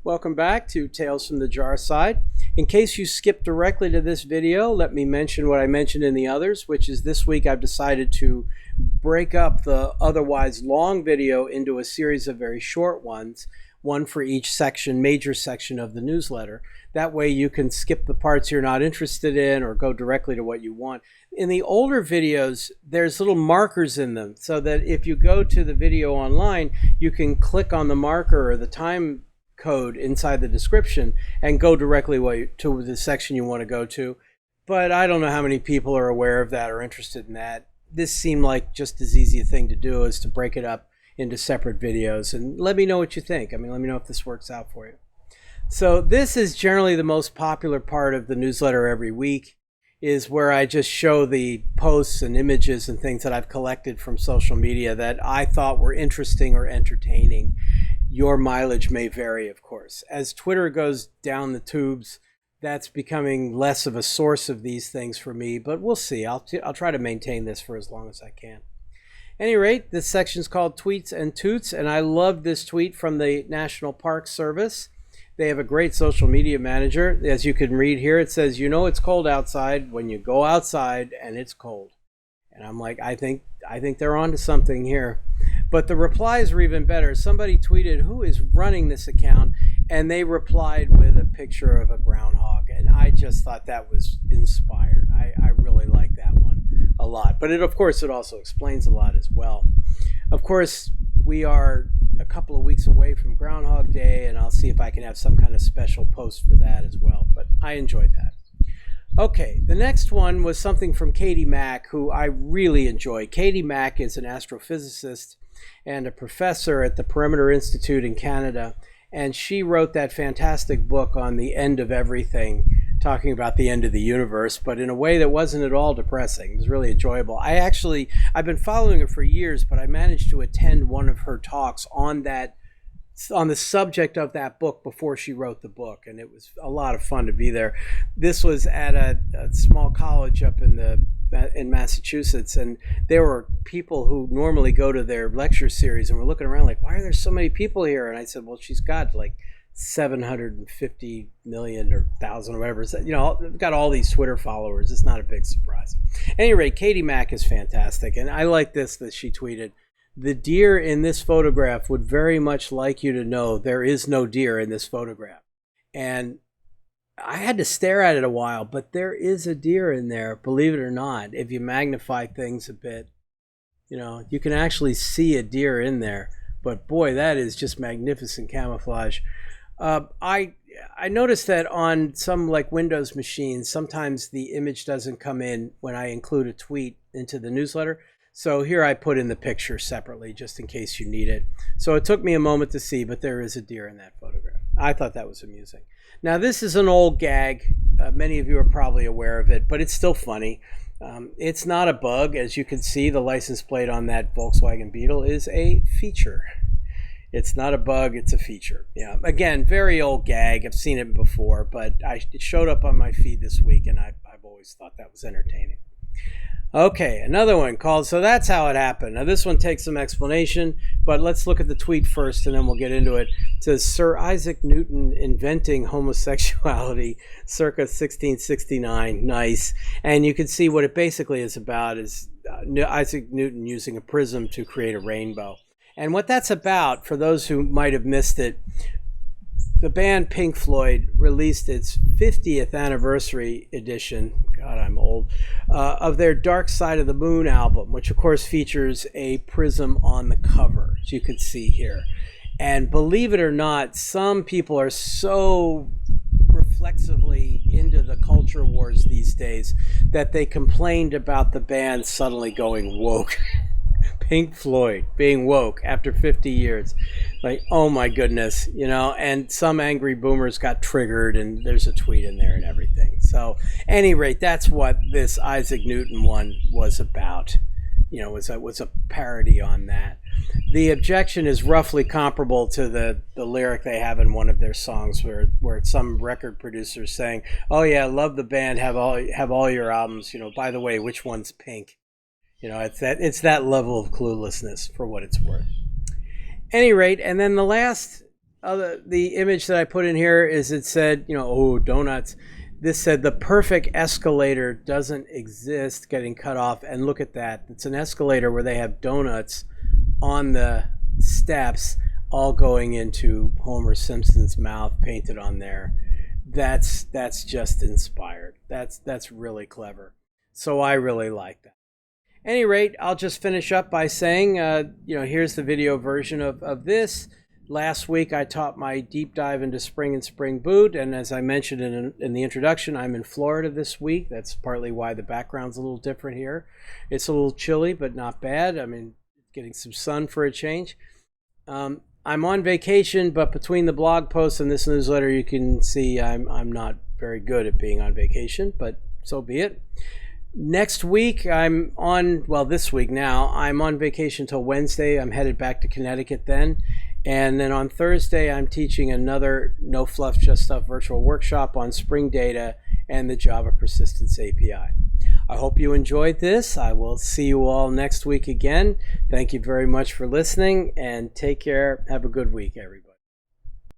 Welcome back to Tales from the Jar Side. In case you skipped directly to this video, let me mention what I mentioned in the others, which is this week I've decided to break up the otherwise long video into a series of very short ones, one for each section, major section of the newsletter. That way you can skip the parts you're not interested in or go directly to what you want. In the older videos, there's little markers in them so that if you go to the video online, you can click on the marker or the time code inside the description and go directly to the section you want to go to. But I don't know how many people are aware of that or interested in that. This seemed like just as easy a thing to do as to break it up into separate videos. And let me know what you think. Let me know if this works out for you. So this is generally the most popular part of the newsletter every week, is where I just show the posts and images and things that I've collected from social media that I thought were interesting or entertaining. Your mileage may vary, of course. As Twitter goes down the tubes, that's becoming less of a source of these things for me, but we'll see. I'll try to maintain this for as long as I can. At any rate, this section is called Tweets and Toots, and I love this tweet from the National Park Service. They have a great social media manager. As you can read here, it says, "You know it's cold outside when you go outside and it's cold." And I'm like, I think they're onto something here. But the replies were even better. Somebody tweeted, "Who is running this account?" And they replied with a picture of a groundhog. And I just thought that was inspired. I really like that one a lot. But of course, it also explains a lot as well. Of course, we are a couple of weeks away from Groundhog Day, and I'll see if I can have some kind of special post for that as well. But I enjoyed that. Okay, the next one was something from Katie Mack, who I really enjoy. Katie Mack is an astrophysicist and a professor at the Perimeter Institute in Canada, and she wrote that fantastic book on the end of everything, talking about the end of the universe, but in a way that wasn't at all depressing. It was really enjoyable. I've been following her for years, but I managed to attend one of her talks on the subject of that book before she wrote the book, and it was a lot of fun to be there. This was at a small college up in Massachusetts, and there were people who normally go to their lecture series and were looking around like, why are there so many people here? And I said, well, she's got like 750 million or 1,000 or whatever. You know, got all these Twitter followers. It's not a big surprise. At any rate, Katie Mack is fantastic, and I like this that she tweeted. "The deer in this photograph would very much like you to know there is no deer in this photograph." And I had to stare at it a while, but there is a deer in there, believe it or not. If you magnify things a bit, you know, you can actually see a deer in there. But boy, that is just magnificent camouflage. I noticed that on some like Windows machines, sometimes the image doesn't come in when I include a tweet into the newsletter. So here I put in the picture separately just in case you need it. So it took me a moment to see, but there is a deer in that photograph. I thought that was amusing. Now this is an old gag. Many of you are probably aware of it, but it's still funny. It's not a bug. As you can see, the license plate on that Volkswagen Beetle is a feature. It's not a bug, it's a feature. Yeah, again, very old gag. I've seen it before, but it showed up on my feed this week, and I've always thought that was entertaining. Okay, another one called "So That's How It Happened." Now this one takes some explanation, but let's look at the tweet first and then we'll get into it. It says, "Sir Isaac Newton inventing homosexuality circa 1669. Nice. And you can see what it basically is about is Isaac Newton using a prism to create a rainbow. And what that's about, for those who might have missed it, the band Pink Floyd released its 50th anniversary edition, God, I'm old, of their Dark Side of the Moon album, which of course features a prism on the cover, as you can see here. And believe it or not, some people are so reflexively into the culture wars these days that they complained about the band suddenly going woke. Pink Floyd being woke after 50 years. Like, oh my goodness, you know, and some angry boomers got triggered and there's a tweet in there and everything. So at any rate, that's what this Isaac Newton one was about. You know, was a parody on that. The objection is roughly comparable to the lyric they have in one of their songs where some record producer's saying, "Oh yeah, love the band, have all your albums, you know, by the way, which one's pink?" You know, it's that level of cluelessness for what it's worth. Any rate, and then the last the image that I put in here is, it said, you know, oh, donuts. This said the perfect escalator doesn't exist, getting cut off. And look at that. It's an escalator where they have donuts on the steps, all going into Homer Simpson's mouth, painted on there. That's just inspired. That's really clever. So I really like that. At any rate, I'll just finish up by saying, you know, here's the video version of this. Last week, I taught my deep dive into spring and spring boot, and as I mentioned in the introduction, I'm in Florida this week. That's partly why the background's a little different here. It's a little chilly, but not bad. I mean, getting some sun for a change. I'm on vacation, but between the blog posts and this newsletter, you can see I'm not very good at being on vacation, but so be it. Next week, this week now, I'm on vacation till Wednesday. I'm headed back to Connecticut then. And then on Thursday, I'm teaching another No Fluff, Just Stuff virtual workshop on Spring Data and the Java Persistence API. I hope you enjoyed this. I will see you all next week again. Thank you very much for listening, and take care. Have a good week, everybody.